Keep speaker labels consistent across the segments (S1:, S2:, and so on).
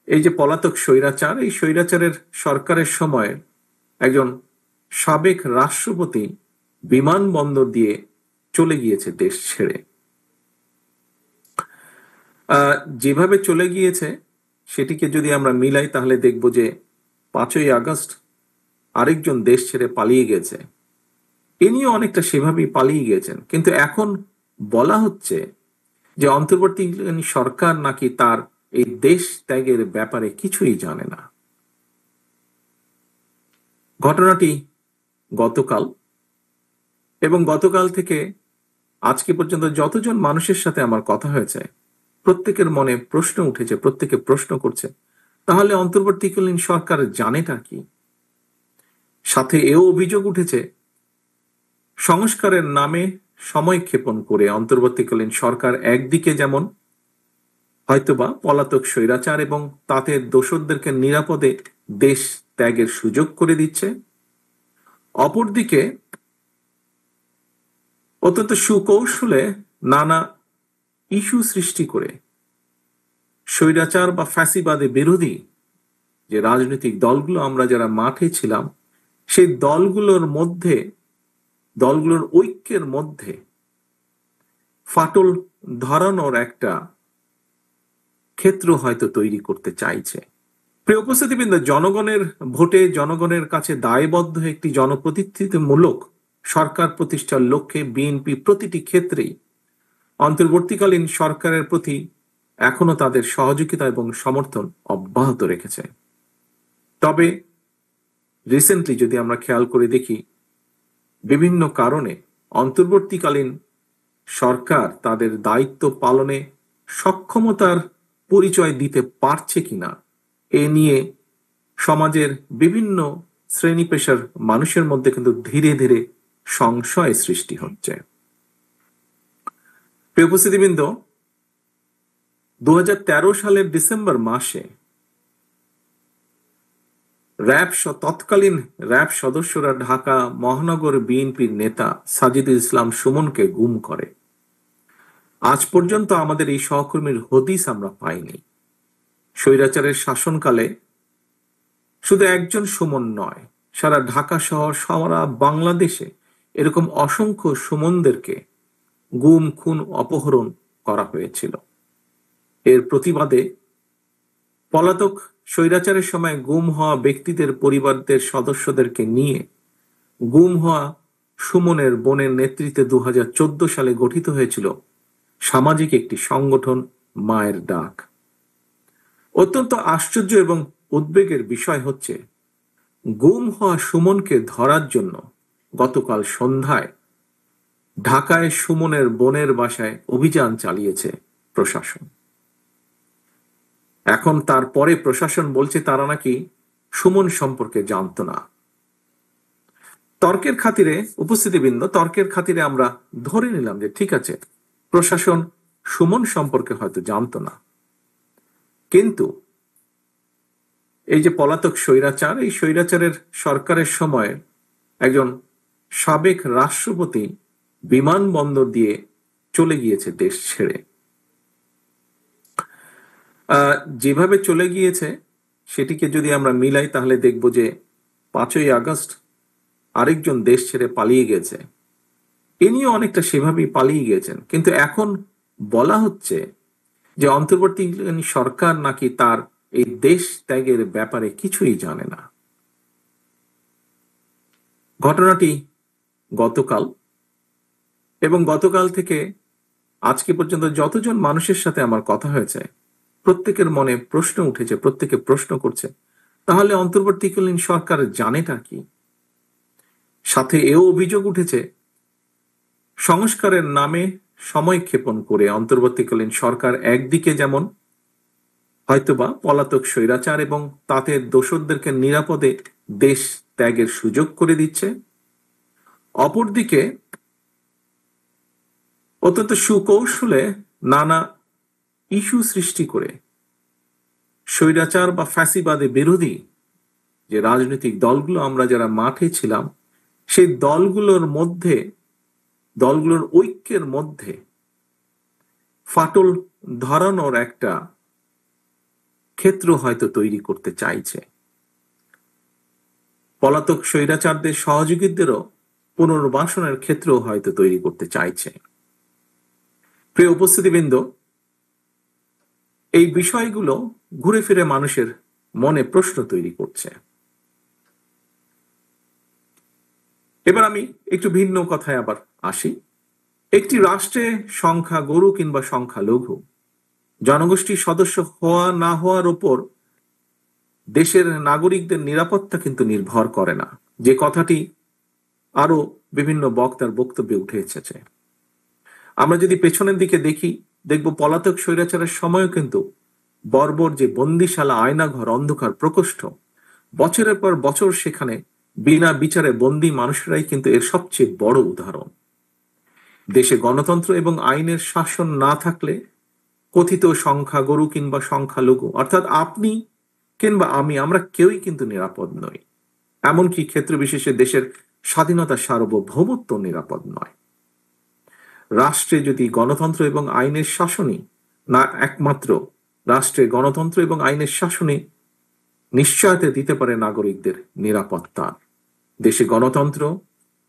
S1: এই যে পলাতক স্বৈরাচার, এই স্বৈরাচারের সরকারের সময় একজন সাবেক রাষ্ট্রপতি বিমানবন্দর দিয়ে চলে গিয়েছে দেশ ছেড়ে। যেভাবে চলে গিয়েছে সেটিকে যদি আমরা মিলাই তাহলে দেখব যে 5ই আগস্ট আরেকজন দেশ ছেড়ে পালিয়ে গেছে, ইনিও অনেকটা সেভাবেই পালিয়ে গিয়েছেন। কিন্তু এখন বলা হচ্ছে যে অন্তর্বর্তীকালীন সরকার নাকি তার এই দেশ ত্যাগের ব্যাপারে কিছুই জানে না। ঘটনাটি গতকাল, এবং গতকাল থেকে আজকে পর্যন্ত যতজন মানুষের সাথে আমার কথা হয়েছে প্রত্যেকের মনে প্রশ্ন উঠেছে, প্রত্যেকে প্রশ্ন করছে তাহলে অন্তর্বর্তীকালীন সরকার জানেটা কি। সাথে এও অভিযোগ উঠেছে সংস্কারের নামে সময় ক্ষেপণ করে অন্তর্বর্তীকালীন সরকার একদিকে যেমন হয়তোবা পলাতক স্বৈরাচার এবং তাতে দোসরদেরকে নিরাপদে দেশ ত্যাগের সুযোগ করে দিচ্ছে, অপরদিকে অত্যন্ত সুকৌশলে নানা ইস্যু সৃষ্টি করে স্বৈরাচার বা ফ্যাসিবাদে বিরোধী যে রাজনৈতিক দলগুলো আমরা যারা মাঠে ছিলাম সেই দলগুলোর ঐক্যের মধ্যে ফাটল ধরানোর একটা ক্ষেত্র হয়তো তৈরি করতে চাইছে। প্রিয় উপস্থিতিবৃন্দ, জনগণের ভোটে জনগণের কাছে দায়বদ্ধ একটি জনপ্রতিনিধিত্বমূলক সরকার প্রতিষ্ঠার লক্ষ্যে বিএনপি প্রতিটি ক্ষেত্রেই অন্তর্বর্তীকালীন সরকারের প্রতি এখনো তাদের সহযোগিতা এবং সমর্থন অব্যাহত রেখেছে। তবে রিসেন্টলি যদি আমরা খেয়াল করে দেখি বিভিন্ন কারণে অন্তর্বর্তীকালীন সরকার তাদের দায়িত্ব পালনে সক্ষমতার পরিচয় দিতে পারছে কিনা এ নিয়ে সমাজের বিভিন্ন শ্রেণী পেশার মানুষের মধ্যে কিন্তু ধীরে ধীরে সংশয় সৃষ্টি হচ্ছে। প্রিয় উপস্থিতিবৃন্দ, 2013 সালের ডিসেম্বর মাসে তৎকালীন র্যাব সদস্যরা ঢাকা মহানগর বিএনপির নেতা সাজিদুল ইসলাম সুমনকে গুম করে। আজ পর্যন্ত আমাদের এই সহকর্মীর হদিস আমরা পাইনি। স্বৈরাচারের শাসনকালে শুধু একজন সুমন নয়, সারা ঢাকা শহর, সারা বাংলাদেশে এরকম অসংখ্য সুমনদেরকে গুম, খুন, অপহরণ করা হয়েছিল। এর প্রতিবাদে পলাতক স্বৈরাচারের সময় গুম হওয়া ব্যক্তিদের পরিবারদের সদস্যদেরকে নিয়ে গুম হওয়া সুমনের বোনের নেতৃত্বে 2014 সালে গঠিত হয়েছিল সামাজিক একটি সংগঠন মায়ের ডাক। অত্যন্ত আশ্চর্য এবং উদ্বেগের বিষয় হচ্ছে গুম হওয়া সুমনকে ধরার জন্য গতকাল সন্ধ্যায় ঢাকায় সুমনের বোনের বাসায় অভিযান চালিয়েছে প্রশাসন। এখন তারপরে প্রশাসন বলছে তারা নাকি সুমন সম্পর্কে জানত না। তর্কের খাতিরে আমরা ধরে নিলাম যে ঠিক আছে, প্রশাসন সুমন সম্পর্কে হয়তো জানত না, কিন্তু এই যে পলাতক স্বৈরাচার, এই স্বৈরাচারের সরকারের সময় একজন সাবেক রাষ্ট্রপতি বিমানবন্দর দিয়ে চলে গিয়েছে দেশ ছেড়ে। যেভাবে চলে গিয়েছে সেটিকে যদি আমরা মিলাই তাহলে দেখব যে 5ই আগস্ট আরেকজন দেশ ছেড়ে পালিয়ে গেছে, ইনিও অনেকটা সেভাবেই পালিয়ে গিয়েছেন। কিন্তু এখন বলা হচ্ছে যে অন্তর্বর্তীকালীন সরকার নাকি তার এই দেশ ত্যাগের ব্যাপারে কিছুই জানে না। ঘটনাটি গতকাল, এবং গতকাল থেকে আজকে পর্যন্ত যতজন মানুষের সাথে আমার কথা হয়েছে প্রত্যেকের মনে প্রশ্ন উঠেছে, প্রত্যেকে প্রশ্ন করছে তাহলে অন্তর্বর্তীকালীন সরকার জানেটা কি। সাথে এও অভিযোগ উঠেছে সংস্কারের নামে সময় ক্ষেপণ করে অন্তর্বর্তীকালীন সরকার একদিকে যেমন হয়তোবা পলাতক স্বৈরাচার এবং তাতে দোসরদেরকে নিরাপদে দেশ ত্যাগের সুযোগ করে দিচ্ছে, অপরদিকে অত্যন্ত সুকৌশলে নানা ইস্যু সৃষ্টি করে স্বৈরাচার বা ফ্যাসিবাদে বিরোধী যে রাজনৈতিক দলগুলো আমরা যারা মাঠে ছিলাম সেই দলগুলোর ঐক্যের মধ্যে ফাটল ধরানোর একটা ক্ষেত্র হয়তো তৈরি করতে চাইছে। পলাতক স্বৈরাচারদের সহযোগীদেরও পুনর্বাসনের ক্ষেত্র হয়তো তৈরি করতে চাইছে। প্রিয় উপস্থিতিবৃন্দ, এই বিষয়গুলো ঘুরে ফিরে মানুষের মনে প্রশ্ন তৈরি করছে। এবার আমি একটু ভিন্ন কথায় আবার আসি। একটি রাষ্ট্রে সংখ্যা গরু কিংবা সংখ্যালঘু জনগোষ্ঠীর সদস্য হওয়া না হওয়ার উপর দেশের নাগরিকদের নিরাপত্তা কিন্তু নির্ভর করে না, যে কথাটি আরো বিভিন্ন বক্তার বক্তব্যে উঠে এসেছে। আমরা যদি পেছনের দিকে দেখি, দেখব পলাতক স্বৈরাচারের সময়ও কিন্তু বর্বর যে বন্দিশালা, আয়নাঘর, অন্ধকার প্রকোষ্ঠ, বছরের পর বছর সেখানে বিনা বিচারে বন্দী মানুষরাই কিন্তু এর সবচেয়ে বড় উদাহরণ। দেশে গণতন্ত্র এবং আইনের শাসন না থাকলে কথিত সংখ্যাগরু কিংবা সংখ্যালঘু অর্থাৎ আপনি কিংবা আমরা কেউই কিন্তু নিরাপদ নই। এমনকি ক্ষেত্র বিশেষে দেশের স্বাধীনতা, সার্বভৌমত্ব নিরাপদ নয়। রাষ্ট্রে যদি গণতন্ত্র এবং আইনের শাসনই না, একমাত্র রাষ্ট্রে গণতন্ত্র এবং আইনের শাসনই নিশ্চয়তা দিতে পারে নাগরিকদের নিরাপত্তা। দেশে গণতন্ত্র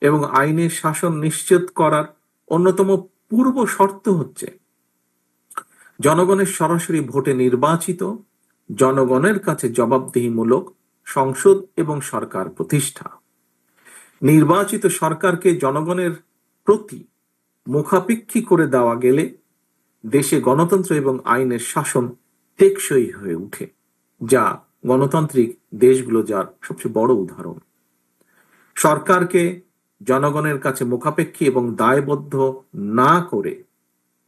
S1: এবং আইনের শাসন নিশ্চিত করার অন্যতম পূর্ব শর্ত হচ্ছে জনগণের সরাসরি ভোটে নির্বাচিত, জনগণের কাছে জবাবদিহিমূলক সংসদ এবং সরকার প্রতিষ্ঠা। নির্বাচিত সরকারকে জনগণের প্রতি মুখাপেক্ষী করে দেওয়া গেলে দেশে গণতন্ত্র এবং আইনের শাসন টেকসই হয়ে ওঠে, যা গণতান্ত্রিক দেশগুলো যার সবচেয়ে বড় উদাহরণ। সরকারকে জনগণের কাছে মুখাপেক্ষী এবং দায়বদ্ধ না করে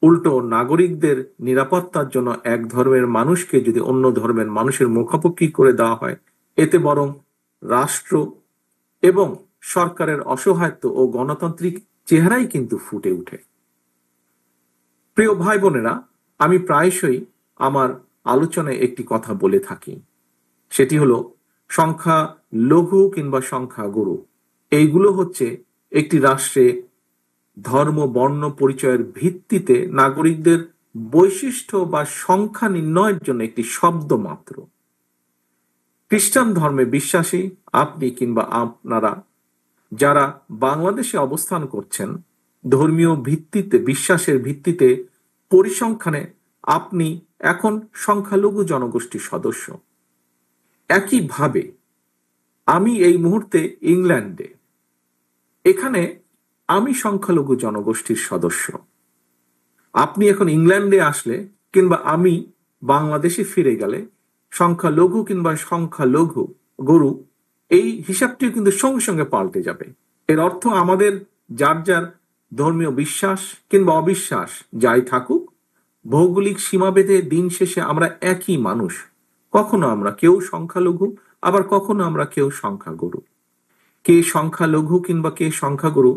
S1: উল্টো নাগরিকদের নিরাপত্তার জন্য এক ধর্মের মানুষকে যদি অন্য ধর্মের মানুষের মুখাপেক্ষী করে দেওয়া হয়, এতে বরং রাষ্ট্র এবং সরকারের অসহায়ত্ব ও গণতান্ত্রিক চেহারাই কিন্তু ফুটে ওঠে। প্রিয় ভাই বোনেরা, আমি প্রায়শই আমার আলোচনায় একটি কথা বলে থাকি, সেটি হলো সংখ্যা লঘু কিংবা সংখ্যা গুরু, এইগুলো হচ্ছে একটি রাষ্ট্রে ধর্ম, বর্ণ পরিচয়ের ভিত্তিতে নাগরিকদের বৈশিষ্ট্য বা সংখ্যা নির্ণয়ের জন্য একটি শব্দ মাত্র। খ্রিস্টান ধর্মে বিশ্বাসী আপনি কিংবা আপনারা যারা বাংলাদেশে অবস্থান করছেন, ধর্মীয় ভিত্তিতে, বিশ্বাসের ভিত্তিতে পরিসংখ্যানে আপনি এখন সংখ্যালঘু জনগোষ্ঠীর সদস্য। একইভাবে আমি এই মুহূর্তে ইংল্যান্ডে, এখানে আমি সংখ্যালঘু জনগোষ্ঠীর সদস্য। আপনি এখন ইংল্যান্ডে আসলে কিংবা আমি বাংলাদেশে ফিরে গেলে সংখ্যালঘু কিংবা সংখ্যালঘু গরু, এই হিসাবটিও কিন্তু সঙ্গে সঙ্গে পাল্টে যাবে। এর অর্থ আমাদের যার যার ধর্মীয় বিশ্বাস কিংবা অবিশ্বাস যাই থাকুক, ভৌগোলিক সীমাভেদে দিন শেষে আমরা একই মানুষ। কখনো আমরা কেউ সংখ্যালঘু, আবার কখনো আমরা কেউ সংখ্যাগুরু। কে সংখ্যালঘু কিংবা কে সংখ্যাগুরু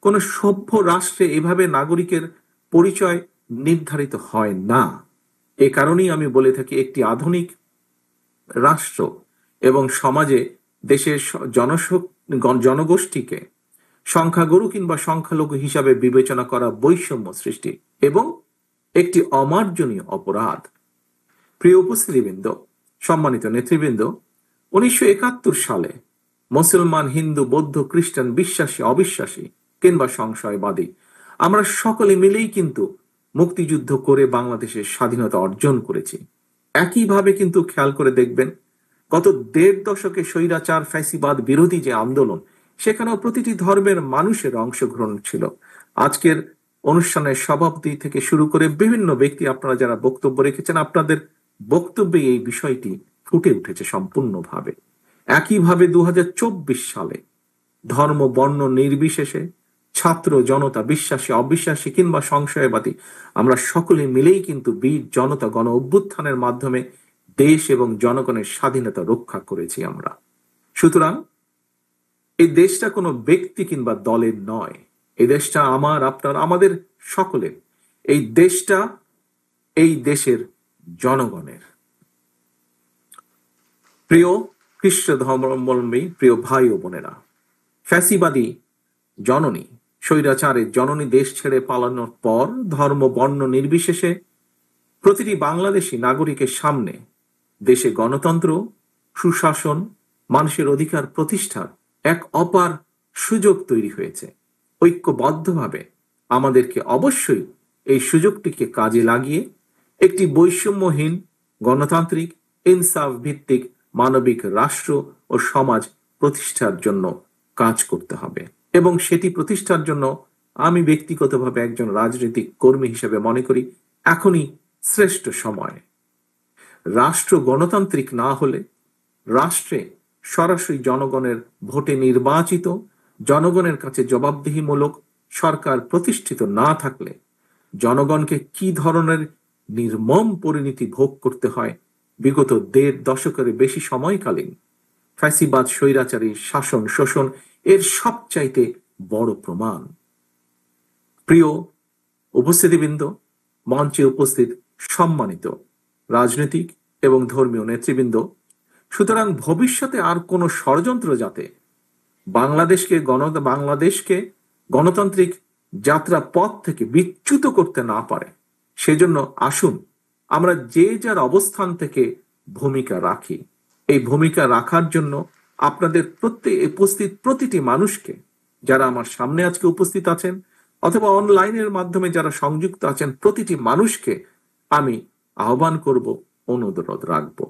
S1: কোন সভ্য রাষ্ট্রে এভাবে নাগরিকের পরিচয় নির্ধারিত হয় না। এ কারণেই আমি বলে থাকি, একটি আধুনিক রাষ্ট্র এবং সমাজে দেশের জনগোষ্ঠীকে সংখ্যাগুরু কিংবা সংখ্যালঘু হিসাবে বিবেচনা করা বৈষম্য সৃষ্টি এবং একটি অমার্জনীয় অপরাধ। প্রিয় উপস্থিতিবৃন্দ, সম্মানিত নেতৃবৃন্দ, 1971 সালে মুসলমান, হিন্দু, বৌদ্ধ, খ্রিস্টান, বিশ্বাসী, অবিশ্বাসী কিংবা সংশয়বাদী আমরা সকলে মিলেই কিন্তু মুক্তিযুদ্ধ করে বাংলাদেশের স্বাধীনতা অর্জন করেছি। একইভাবে কিন্তু খেয়াল করে দেখবেন, গত 1.5 দশকে স্বৈরাচার ফ্যাসিবাদ বিরোধী যে আন্দোলন, সেখানেও প্রতিটি ধর্মের মানুষের অংশগ্রহণ ছিল। আজকের অনুষ্ঠানের সভাপতি থেকে শুরু করে বিভিন্ন ব্যক্তি, আপনারা যারা বক্তব্য রেখেছেন, আপনাদের বক্তব্যে এই বিষয়টি ফুটে উঠেছে সম্পূর্ণভাবে। একইভাবে 2024 সালে ধর্ম, বর্ণ নির্বিশেষে ছাত্র জনতা, বিশ্বাসী, অবিশ্বাসী কিংবা সংশয়বাদী, আমরা সকলে মিলেই কিন্তু বীর জনতা গণ অভ্যুত্থানের মাধ্যমে দেশ এবং জনগণের স্বাধীনতা রক্ষা করেছি আমরা। সুতরাং এই দেশটা কোনো ব্যক্তি কিংবা দলের নয়, এই দেশটা আমার, আপনার, আমাদের সকলের। এই দেশটা এই দেশের জনগণের। প্রিয় খ্রিস্ট ধর্মাবলম্বী প্রিয় ভাই ও বোনেরা, ফ্যাসিবাদী জননী, স্বৈরাচারের জননী দেশ ছেড়ে পালানোর পর ধর্ম, বর্ণ নির্বিশেষে প্রতিটি বাংলাদেশী নাগরিকের সামনে দেশে গণতন্ত্র, সুশাসন, মানুষের অধিকার প্রতিষ্ঠার এক অপার সুযোগ তৈরি হয়েছে। ঐক্যবদ্ধভাবে আমাদেরকে অবশ্যই এই সুযোগটিকে কাজে লাগিয়ে একটি বৈষম্যহীন, গণতান্ত্রিক, ইনসাফ ভিত্তিক মানবিক রাষ্ট্র ও সমাজ প্রতিষ্ঠার জন্য কাজ করতে হবে। এবং সেটি প্রতিষ্ঠার জন্য আমি ব্যক্তিগতভাবে একজন রাজনৈতিক কর্মী হিসেবে মনে করি এখনই শ্রেষ্ঠ সময়। রাষ্ট্র গণতান্ত্রিক না হলে, রাষ্ট্রে সরাসরি জনগণের ভোটে নির্বাচিত, জনগণের কাছে জবাবদিহিমূলক সরকার প্রতিষ্ঠিত না থাকলে জনগণকে কি ধরনের নির্মম পরিণতি ভোগ করতে হয় বিগত ১.৫ দশকের বেশি সময়কালীন ফ্যাসিবাদ স্বৈরাচারী শাসন শোষণ এর সবচাইতে বড় প্রমাণ। প্রিয় উপস্থিতিবৃন্দ, মঞ্চে উপস্থিত সম্মানিত রাজনৈতিক এবং ধর্মীয় নেতৃবৃন্দ, সুতরাং ভবিষ্যতে আর কোনো ষড়যন্ত্র যাতে বাংলাদেশকে গণতান্ত্রিক যাত্রা পথ থেকে বিচ্যুত করতে না পারে, সেজন্য আসুন আমরা যে যার অবস্থান থেকে ভূমিকা রাখি। এই ভূমিকা রাখার জন্য আপনাদের উপস্থিত প্রতিটি মানুষকে, যারা আমার সামনে আজকে উপস্থিত আছেন অথবা অনলাইনের মাধ্যমে যারা সংযুক্ত আছেন, প্রতিটি মানুষকে আমি আহ্বান করব, অনুরোধ রাখবো।